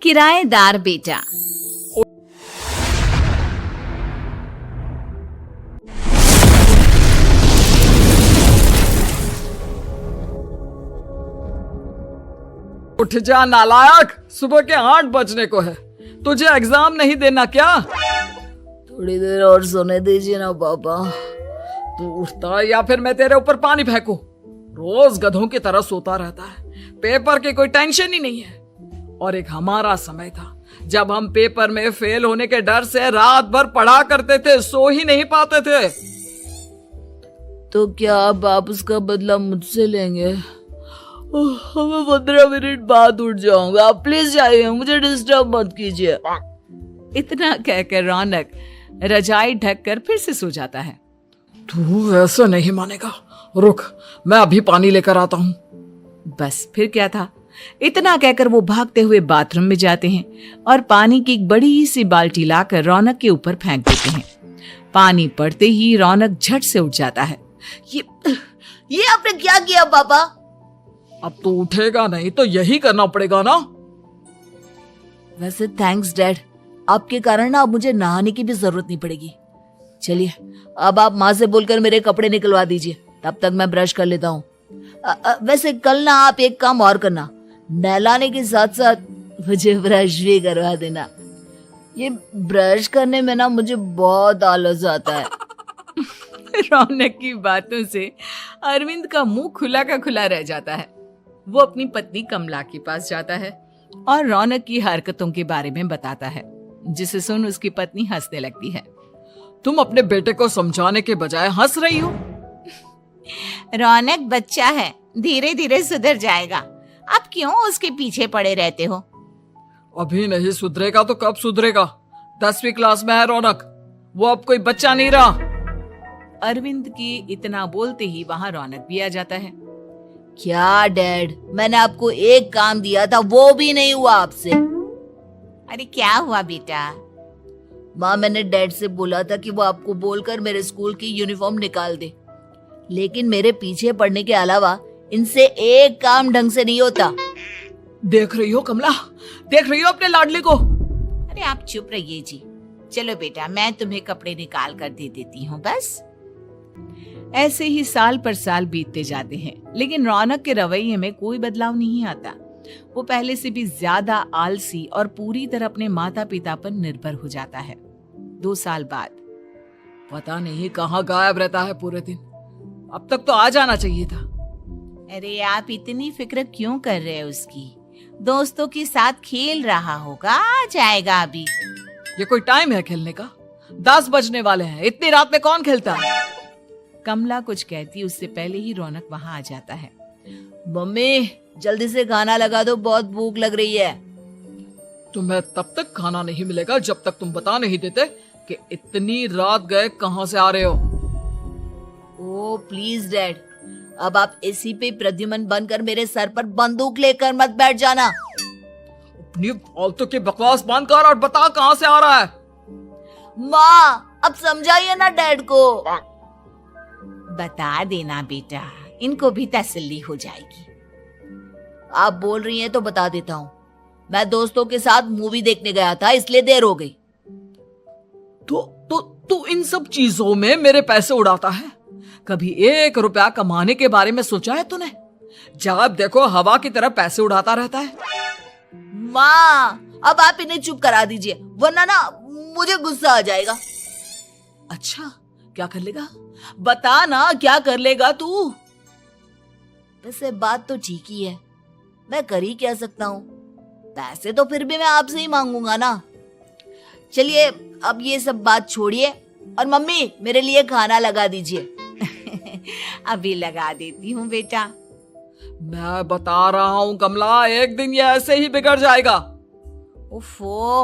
किराएदार बेटा। उठ जा नालायक, सुबह के 8 बजने को है। तुझे एग्जाम नहीं देना क्या? थोड़ी देर और सोने दीजिए ना पापा। तू उठता या फिर मैं तेरे ऊपर पानी फेंकूं? रोज गधों की तरह सोता रहता है। पेपर की कोई टेंशन ही नहीं है। और एक हमारा समय था जब हम पेपर में फेल होने के डर से रात भर पढ़ा करते थे, सो ही नहीं पाते थे। तो क्या आप उसका बदला मुझसे लेंगे? मैं 15 मिनट बाद उठ जाऊंगा। आप प्लीज जाइए, मुझे डिस्टर्ब मत कीजिए। इतना कहकर रौनक रजाई ढककर फिर से सो जाता है। तू ऐसा नहीं मानेगा, रुक मैं अभी पानी लेकर आता हूँ। बस फिर क्या था, इतना कहकर वो भागते हुए बाथरूम में जाते हैं और पानी की एक बड़ी सी बाल्टी लाकर रौनक के ऊपर फेंक देते हैं। पानी पड़ते ही रौनक झट से उठ जाता है। ये आपने क्या किया पापा? अब तो उठेगा नहीं तो यही करना पड़ेगा ना। वैसे थैंक्स डैड, आपके कारण ना अब मुझे नहाने की भी जरूरत नहीं पड़ेगी। चलिए अब आप माँ से बोलकर मेरे कपड़े निकलवा दीजिए, तब तक मैं ब्रश कर लेता हूँ। वैसे कल ना आप एक काम और करना, नहलाने के साथ साथ मुझे ब्रश भी करवा देना। ये ब्रश करने में ना मुझे बहुत आलस आता है। रौनक की बातों से अरविंद का मुंह खुला का खुला रह जाता है। वो अपनी पत्नी कमला के पास जाता है और रौनक की हरकतों के बारे में बताता है, जिसे सुन उसकी पत्नी हंसने लगती है। तुम अपने बेटे को समझाने के बजाय हंस रही हो। रौनक बच्चा है, धीरे धीरे सुधर जाएगा। आप क्यों उसके पीछे पड़े रहते हो? अभी नहीं सुधरेगा तो कब सुधरेगा? 10वीं क्लास में है रौनक, वो अब कोई बच्चा नहीं रहा। अरविंद की इतना बोलते ही वहां रौनक भी आ जाता है। क्या डैड, मैंने आपको एक काम दिया था, वो भी नहीं हुआ आपसे। अरे क्या हुआ बेटा? माँ, मैंने डैड से बोला था कि वो आपको बोलकर मेरे स्कूल की यूनिफॉर्म निकाल दे, लेकिन मेरे पीछे पड़ने के अलावा इनसे एक काम ढंग से नहीं होता। देख रही हो कमला, देख रही हो अपने लाडले को? अरे आप चुप रहिए जी। चलो बेटा, मैं तुम्हें कपड़े निकाल कर दे देती हूँ। बस ऐसे ही साल पर साल बीतते जाते हैं, लेकिन रौनक के रवैये में कोई बदलाव नहीं आता। वो पहले से भी ज्यादा आलसी और पूरी तरह अपने माता पिता पर निर्भर हो जाता है। 2 साल बाद पता नहीं कहाँ गायब रहता है पूरे दिन। अब तक तो आ जाना चाहिए था। अरे आप इतनी फिक्र क्यों कर रहे हैं उसकी? दोस्तों के साथ खेल रहा होगा, आ जाएगा अभी। ये कोई टाइम है खेलने का? 10 बजने वाले हैं, इतनी रात में कौन खेलता है? कमला कुछ कहती, उससे पहले ही रौनक वहां आ जाता है। मम्मी जल्दी से खाना लगा दो, बहुत भूख लग रही है। तुम्हें तब तक खाना नहीं मिलेगा जब तक तुम बता नहीं देते कि इतनी रात गए कहां से आ रहे हो। ओ प्लीज डैड, अब आप एसी पे प्रद्युमन बनकर मेरे सर पर बंदूक लेकर मत बैठ जाना। अपनी फालतू की बकवास बंद कर और बता कहां से आ रहा है। माँ अब समझाइए ना डैड को। बता देना बेटा, इनको भी तसल्ली हो जाएगी। आप बोल रही हैं तो बता देता हूँ। मैं दोस्तों के साथ मूवी देखने गया था, इसलिए देर हो गई। तो इन सब चीजों में मेरे पैसे उड़ाता है। कभी 1 रुपया कमाने के बारे में सोचा है तूने? जब देखो हवा की तरह पैसे उड़ाता रहता है। माँ अब आप इन्हें चुप करा दीजिए, वरना ना मुझे गुस्सा आ जाएगा। अच्छा क्या कर लेगा? बता ना, क्या कर लेगा तू? वैसे बात तो ठीक ही है, मैं कर ही क्या सकता हूँ। पैसे तो फिर भी मैं आपसे ही मांगूंगा ना। चलिए अब ये सब बात छोड़िए और मम्मी मेरे लिए खाना लगा दीजिए। अभी लगा देती हूँ बेटा। मैं बता रहा हूँ कमला, एक दिन ये ऐसे ही बिगड़ जाएगा। ओफो,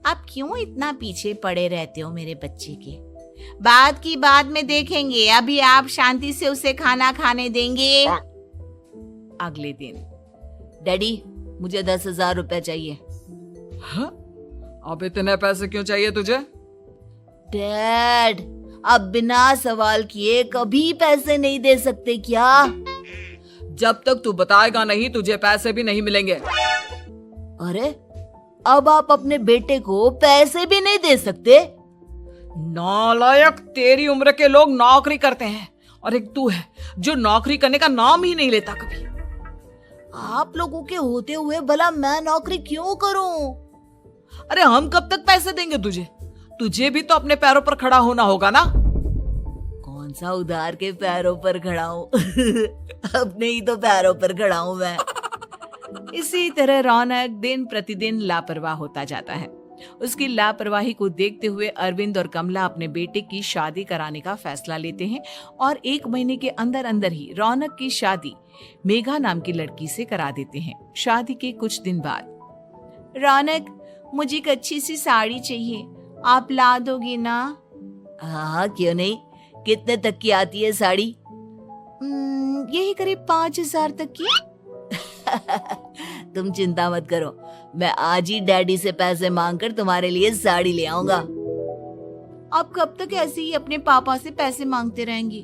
आप क्यों इतना पीछे पड़े रहते हो मेरे बच्चे के? बात की बाद में देखेंगे, अभी आप शांति से उसे खाना खाने देंगे। अगले दिन, डैडी मुझे 10,000 रुपए चाहिए। हाँ? अब इतने पैसे क्यों चाहिए तुझे? डैड आप बिना सवाल किए कभी पैसे नहीं दे सकते क्या? जब तक तू बताएगा नहीं तुझे पैसे भी नहीं मिलेंगे। अरे अब आप अपने बेटे को पैसे भी नहीं दे सकते? नालायक, तेरी उम्र के लोग नौकरी करते हैं और एक तू है जो नौकरी करने का नाम ही नहीं लेता कभी। आप लोगों के होते हुए भला मैं नौकरी क्यों करूं? अरे हम कब तक पैसे देंगे तुझे? तुझे भी तो अपने पैरों पर खड़ा होना होगा ना। कौन सा उधार के पैरों पर खड़ा हूं? अपने ही तो पैरों पर खड़ा हूं मैं। इसी तरह रौनक दिन प्रतिदिन लापरवाह होता जाता है। उसकी लापरवाही को देखते हुए अरविंद और कमला अपने बेटे की शादी कराने का फैसला लेते हैं और 1 महीने के अंदर अंदर ही रौनक की शादी मेघा नाम की लड़की से करा देते हैं। शादी के कुछ दिन बाद, रौनक, मुझे एक अच्छी सी साड़ी चाहिए, आप ला दोगे ना? हाँ, क्यों नहीं। कितने तक की आती है साड़ी? यही करीब 5,000 तक की। तुम चिंता मत करो, मैं आज ही डैडी से पैसे मांगकर तुम्हारे लिए साड़ी ले आऊंगा। आप कब तक ऐसे ही अपने पापा से पैसे मांगते रहेंगे?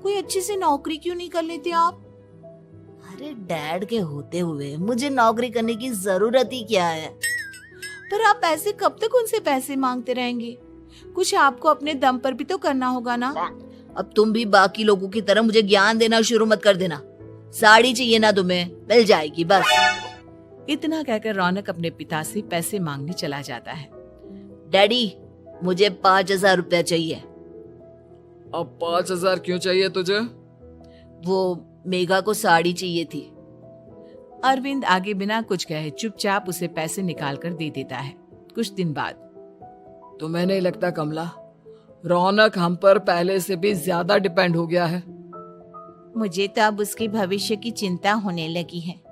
कोई अच्छी सी नौकरी क्यों नहीं कर लेते आप? अरे डैड के होते हुए मुझे नौकरी करने की जरूरत ही क्या है? पर आप ऐसे कब तक उनसे पैसे मांगते रहेंगे? कुछ आपको अपने दम पर भी तो करना होगा ना। अब तुम भी बाकी लोगों की तरह मुझे ज्ञान देना शुरू मत कर देना। साड़ी चाहिए ना तुम्हें, मिल जाएगी बस। इतना कहकर रौनक अपने पिता से पैसे मांगने चला जाता है। डैडी, मुझे 5,000 रुपया चाहिए। अब 5,000 क्यों चाहिए तुझे? वो मेघा को साड़ी चाहिए थी। अरविंद आगे बिना कुछ कहे चुपचाप उसे पैसे निकाल कर दे देता है। कुछ दिन बाद, तुम्हें नहीं लगता कमला, रौनक हम पर पहले से भी ज्यादा डिपेंड हो गया है? मुझे तो अब उसके भविष्य की चिंता होने लगी है।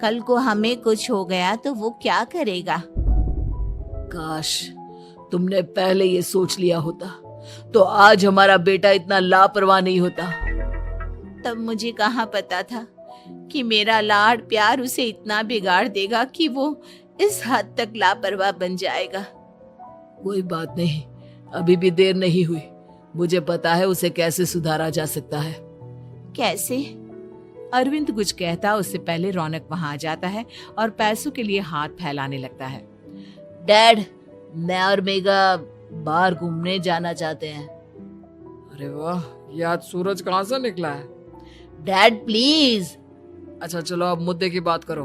कल को हमें कुछ हो गया तो वो क्या करेगा? काश तुमने पहले ये सोच लिया होता तो आज हमारा बेटा इतना लापरवाह नहीं होता। तब मुझे कहाँ पता था कि मेरा लाड़ प्यार उसे इतना बिगाड़ देगा कि वो इस हद तक लापरवाह बन जाएगा। कोई बात नहीं, अभी भी देर नहीं हुई। मुझे पता है उसे कैसे सुधारा जा सकता है। कैसे? अरविंद कुछ कहता उससे पहले रौनक वहां आ जाता है और पैसों के लिए हाथ फैलाने लगता है। डैड, मैं और मेघा बाहर घूमने जाना चाहते हैं। अरे वाह, ये आज सूरज कहाँ से निकला है? Dad please. अच्छा चलो, अब मुद्दे की बात करो।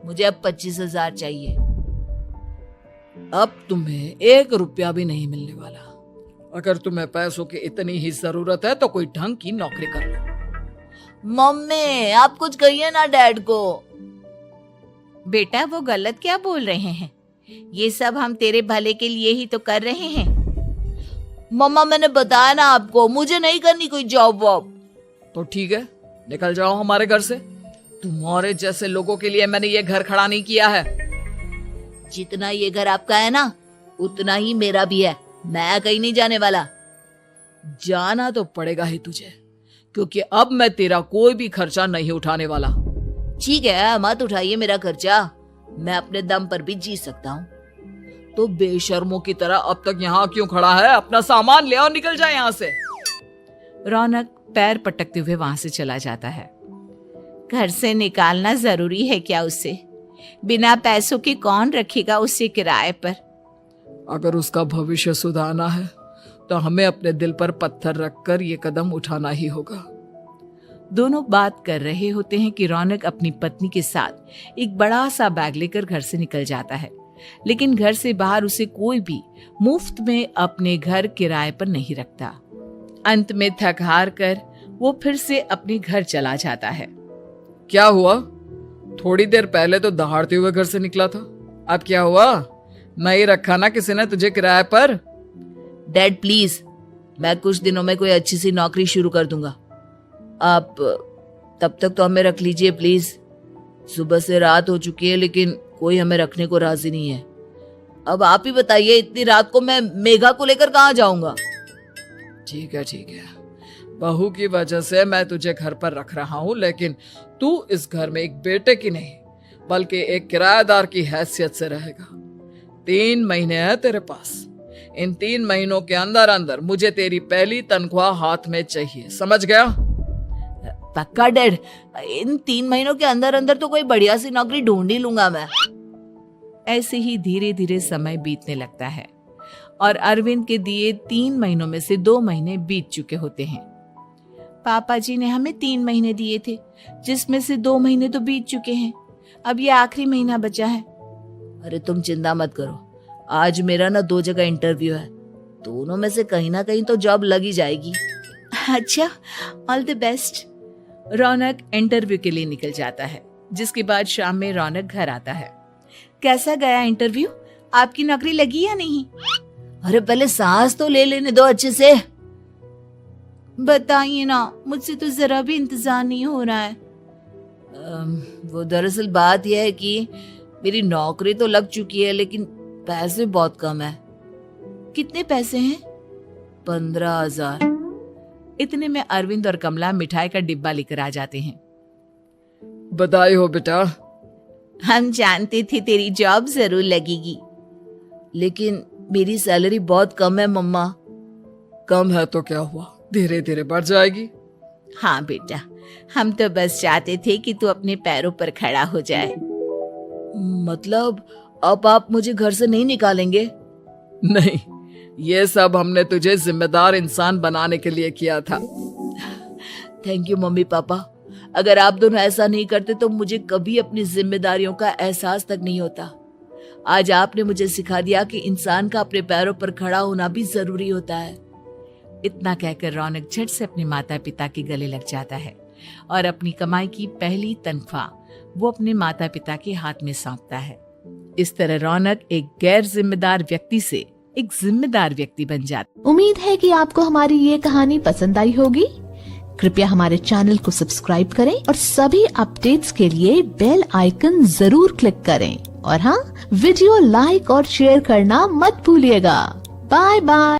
मुझे अब 25,000 चाहिए। अब तुम्हें 1 रुपया भी नहीं मिलने वाला। अगर तुम्हें पैसों की इतनी ही जरूरत है तो कोई ढंग की नौकरी कर लो। मम्मी, आप कुछ कहिए ना डैड को। बेटा, वो गलत क्या बोल रहे हैं? ये सब हम तेरे भले के लिए ही तो कर रहे हैं। मम्मा, मैंने बताया ना आपको, मुझे नहीं करनी कोई जॉब वॉब। तो ठीक है, निकल जाओ हमारे घर से। तुम्हारे जैसे लोगों के लिए मैंने ये घर खड़ा नहीं किया है। जितना ये घर आपका है ना, उतना ही मेरा भी है। मैं कहीं नहीं जाने वाला। जाना तो पड़ेगा ही तुझे, क्योंकि अब मैं तेरा कोई भी खर्चा नहीं उठाने वाला। ठीक है, मत उठाइए मेरा खर्चा, मैं अपने दम पर भी जी सकता हूँ। तो बेशर्मों की तरह अब तक यहाँ क्यों खड़ा है? अपना सामान ले और निकल जाए यहाँ से। रौनक पैर पटकते हुए वहां से चला जाता है। घर से निकालना जरूरी है क्या उसे? बिना पैसों के कौन रखेगा उसे किराए पर? अगर उसका भविष्य सुधारना है तो हमें अपने दिल पर पत्थर रखकर ये कदम उठाना ही होगा। दोनों बात कर रहे होते हैं कि रौनक अपनी पत्नी के साथ एक बड़ा सा बैग लेकर घर से निकल जाता है, लेकिन घर से बाहर उसे कोई भी मुफ्त में अपने घर किराए पर नहीं रखता। अंत में थक हार कर वो फिर से अपने घर चला जाता है। क्या हुआ? थोड़ी देर पहले तो दहाड़ते हुए घर से निकला था, अब क्या हुआ? नहीं रखा ना किसी ने तुझे किराए पर? डैड प्लीज, मैं कुछ दिनों में कोई अच्छी सी नौकरी शुरू कर दूंगा। आप तब तक तो हमें रख लीजिए प्लीज। सुबह से रात हो चुकी है लेकिन कोई हमें रखने को राजी नहीं है। अब आप ही बताइए, इतनी रात को मैं मेघा को लेकर कहाँ जाऊंगा? ठीक है ठीक है, बहू की वजह से मैं तुझे घर पर रख रहा हूँ, लेकिन तू इस घर में एक बेटे की नहीं बल्कि एक किराएदार की हैसियत से रहेगा। 3 महीने है तेरे पास। इन 3 महीनों के अंदर अंदर मुझे तेरी पहली तनख्वाह हाथ में चाहिए, समझ गया? पक्का डैड, इन 3 महीनों के अंदर अंदर तो कोई बढ़िया सी नौकरी ढूंढ ही लूंगा मैं। ऐसे ही धीरे धीरे समय बीतने लगता है और अरविंद के दिए 3 महीनों में से 2 महीने बीत चुके होते हैं। पापा जी ने हमें 3 महीने दिए थे, जिसमें से 2 महीने तो बीत चुके हैं। अब ये आखिरी महीना बचा है। अरे तुम चिंता मत करो, आज मेरा ना 2 जगह इंटरव्यू है, दोनों में से कहीं ना कहीं तो जॉब लग ही जाएगी। अच्छा, all the best. Raunak interview के लिए निकल जाता है, जिसके बाद शाम में रौनक घर आता है। कैसा गया इंटरव्यू? आपकी नौकरी लगी या नहीं? अरे पहले सांस तो ले लेने दो अच्छे से। बताइए ना, मुझसे तो जरा भी इंतजार नहीं हो रहा है। वो दरअसल बात यह है कि मेरी नौकरी तो लग चुकी है, लेकिन पैसे बहुत कम है। कितने पैसे हैं? 15,000। इतने में अरविंद और कमला मिठाई का डिब्बा लेकर आ जाते हैं। बधाई हो बेटा। हम जानते थे तेरी जॉब जरूर लगेगी। लेकिन मेरी सैलरी बहुत कम है मम्मा। कम है तो क्या हुआ, धीरे धीरे बढ़ जाएगी। हाँ बेटा, हम तो बस चाहते थे कि तू अपने पैरों पर खड़ा हो जाए। मतलब अब आप मुझे घर से नहीं निकालेंगे? नहीं, ये सब हमने तुझे जिम्मेदार इंसान बनाने के लिए किया था। Thank you mummy papa. अगर आप दोनों ऐसा नहीं करते तो मुझे कभी अपनी जिम्मेदारियों का एहसास तक नहीं होता। आज आपने मुझे सिखा दिया कि इंसान का अपने पैरों पर खड़ा होना भी जरूरी होता है। इतना कहकर रौनक झट से अपने माता पिता के गले लग जाता है और अपनी कमाई की पहली तनख्वाह वो अपने माता पिता के हाथ में सौंपता है। इस तरह रौनक एक गैर जिम्मेदार व्यक्ति से एक जिम्मेदार व्यक्ति बन जाता। उम्मीद है कि आपको हमारी ये कहानी पसंद आई होगी। कृपया हमारे चैनल को सब्सक्राइब करें और सभी अपडेट्स के लिए बेल आइकन जरूर क्लिक करें। और हाँ, वीडियो लाइक और शेयर करना मत भूलिएगा। Bye bye.